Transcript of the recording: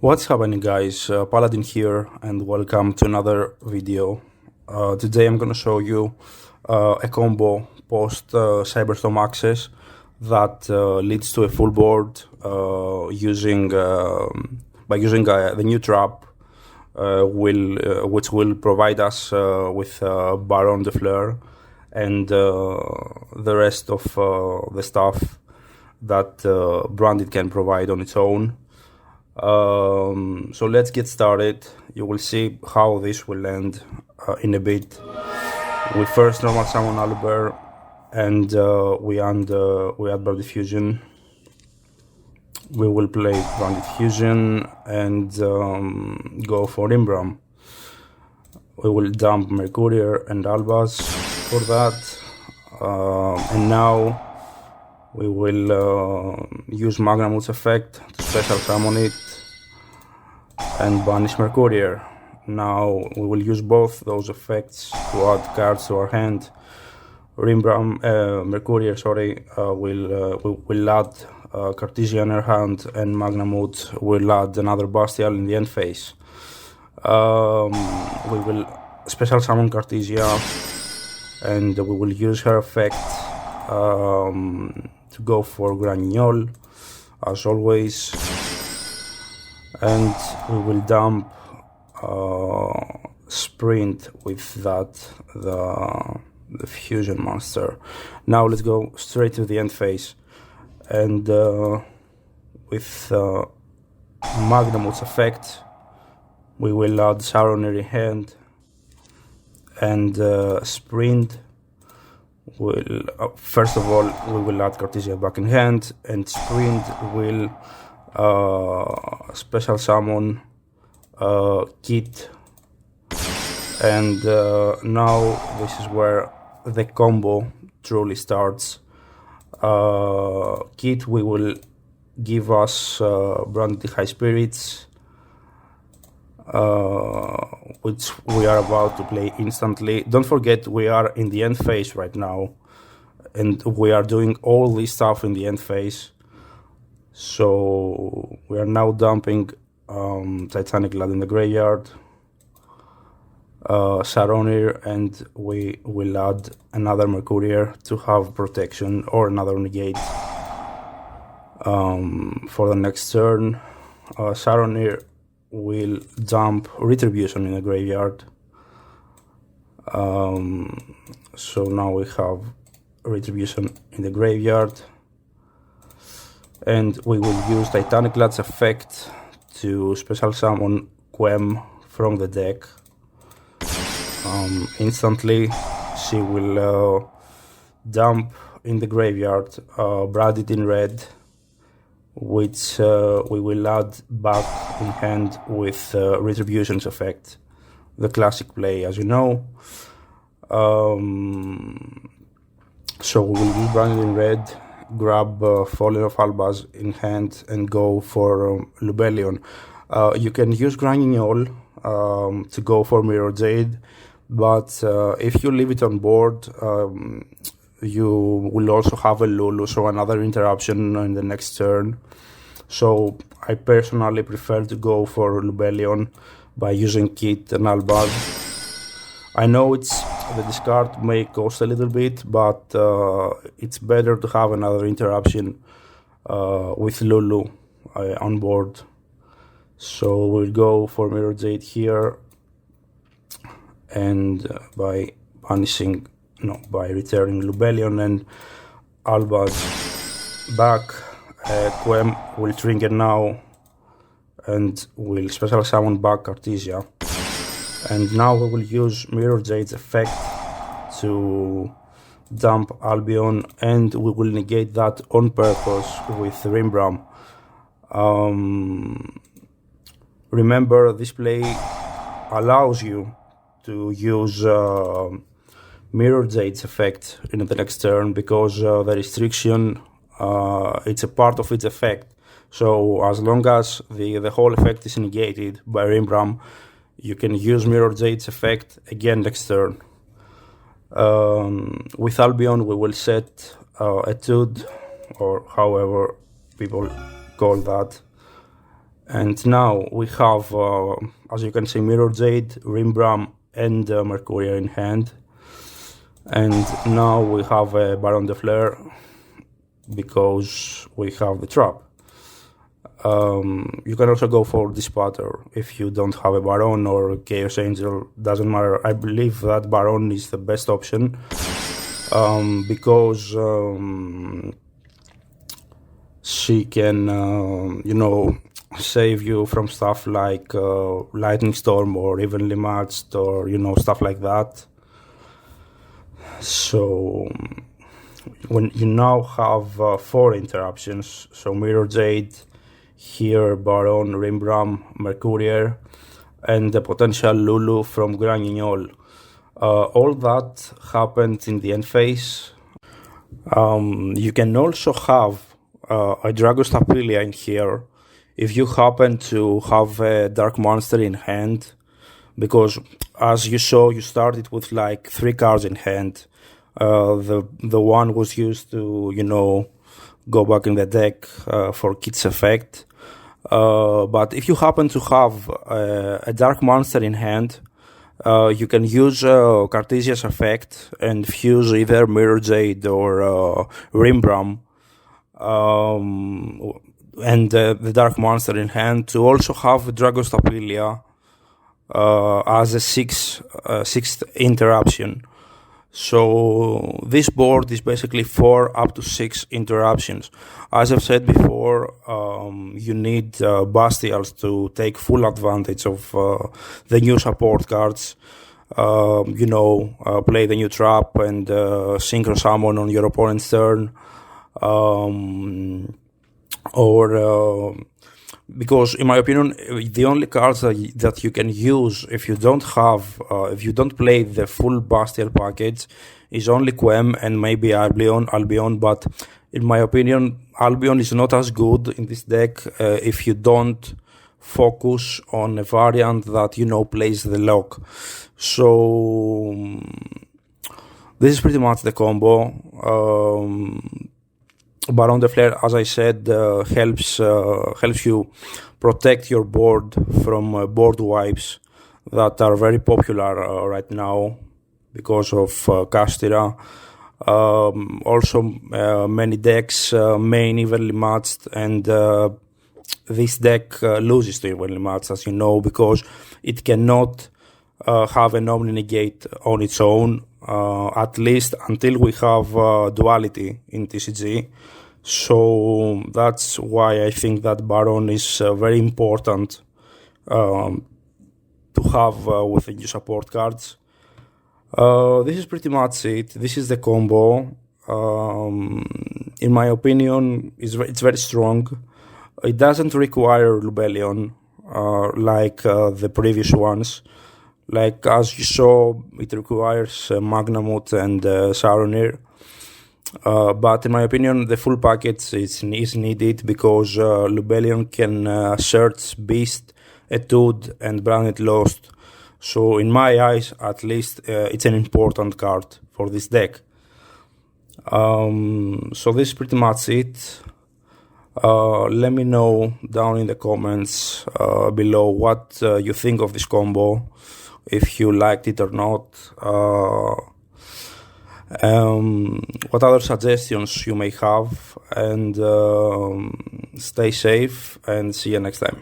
What's happening, guys? Paladin here, and welcome to another video. Today I'm gonna show you a combo post Cyberstorm access that leads to a full board using the new trap, which will provide us with Baron de Fleur and the rest of the stuff that Branded can provide on its own. So let's get started. You will see how this will end in a bit. We first normal summon Albert, and we add Branded Fusion. We will play Branded Fusion and go for Imbram. We will dump Mercurier and Albaz for that, and now we will use Magnamut's effect to special summon it and banish Mercurier. Now we will use both those effects to add cards to our hand. Mercurier, will add Cartesian in our hand, and Magnamut will add another Bastial in the end phase. We will special summon Cartesia, and we will use her effect to go for Graniol, as always, and we will dump Sprint with that, the Fusion monster. Now let's go straight to the end phase, and with Magnamut's effect, we will add Saronir in hand, and Sprint will first of all we will add Cartesia back in hand, and Sprint will special summon Kit, and now this is where the combo truly starts. Kit will give us Branded High Spirits, which we are about to play instantly. Don't forget, we are in the end phase right now, and we are doing all this stuff in the end phase. So we are now dumping Titanic Lad in the graveyard, Saronir, and we will add another Mercurier to have protection, or another negate for the next turn. Saronir will dump Retribution in the graveyard. So now we have Retribution in the graveyard, and we will use Titanic Lad's effect to special summon Quem from the deck. Instantly she will dump in the graveyard Branded in red, which we will add back in hand with Retribution's effect, the classic play, as you know. So we will use Branded in red, grab Fallen of Albaz in hand, and go for Lubellion. You can use Graniol to go for Mirror Jade, but if you leave it on board, you will also have a Lulu, so another interruption in the next turn. So I personally prefer to go for Lubellion by using Kit and Albaz. I know the discard may cost a little bit, but it's better to have another interruption with Lulu on board. So we'll go for Mirror Jade here, and by returning Lubellion and Albaz back, Quem will trigger now, and will special summon back Cartesia. And now we will use Mirror Jade's effect to dump Albion, and we will negate that on purpose with Rimbram. Remember, this play allows you to use Mirror Jade's effect in the next turn, because the restriction, it's a part of its effect. So as long as the whole effect is negated by Rimbram, you can use Mirror Jade's effect again next turn. With Albion, we will set Etude, or however people call that, And now we have, as you can see, Mirror Jade, Rimbram, and Mercurial in hand. And now we have a Baron de Fleur because we have the trap. You can also go for Dispatter if you don't have a Baron or Chaos Angel, doesn't matter. I believe that Baron is the best option because she can, save you from stuff like Lightning Storm or Evenly Matched or, stuff like that. So when you now have 4 interruptions, so Mirror Jade, here Baron, Rimbram, Mercurial, and the potential Lulu from Granignol. All that happened in the end phase. You can also have a Dragostapelia in here if you happen to have a Dark Monster in hand, because as you saw, you started with like 3 cards in hand. The one was used to, go back in the deck for Kit's effect. But if you happen to have a Dark Monster in hand, you can use Cartesia's effect and fuse either Mirror Jade or Rimbram and the Dark Monster in hand to also have Dragostapelia as a sixth interruption. So this board is basically 4 up to 6 interruptions. As I've said before, you need Bastials to take full advantage of the new support cards. Play the new trap and synchro summon on your opponent's turn. Because in my opinion, the only cards that you can use if you don't play the full Bastial package is only Quem and maybe Albion, but in my opinion, Albion is not as good in this deck if you don't focus on a variant that, plays the lock. So this is pretty much the combo. Baron de Fleur, as I said, helps you protect your board from board wipes that are very popular right now because of Castira. Also, many decks main evenly matched, and this deck loses to evenly matched, as you know, because it cannot have an Omni Negate on its own, at least until we have duality in TCG. So that's why I think that Baron is very important to have with the new support cards. This is pretty much it. This is the combo. In my opinion, it's very strong. It doesn't require Lubellion like the previous ones. Like as you saw, it requires Magnamut and Saronir. But in my opinion, the full package is needed because Lubellion can search Beast, Etude, and Branded Lost. So in my eyes, at least, it's an important card for this deck. So this is pretty much it. Let me know down in the comments below what you think of this combo, if you liked it or not. What other suggestions you may have, and stay safe and see you next time.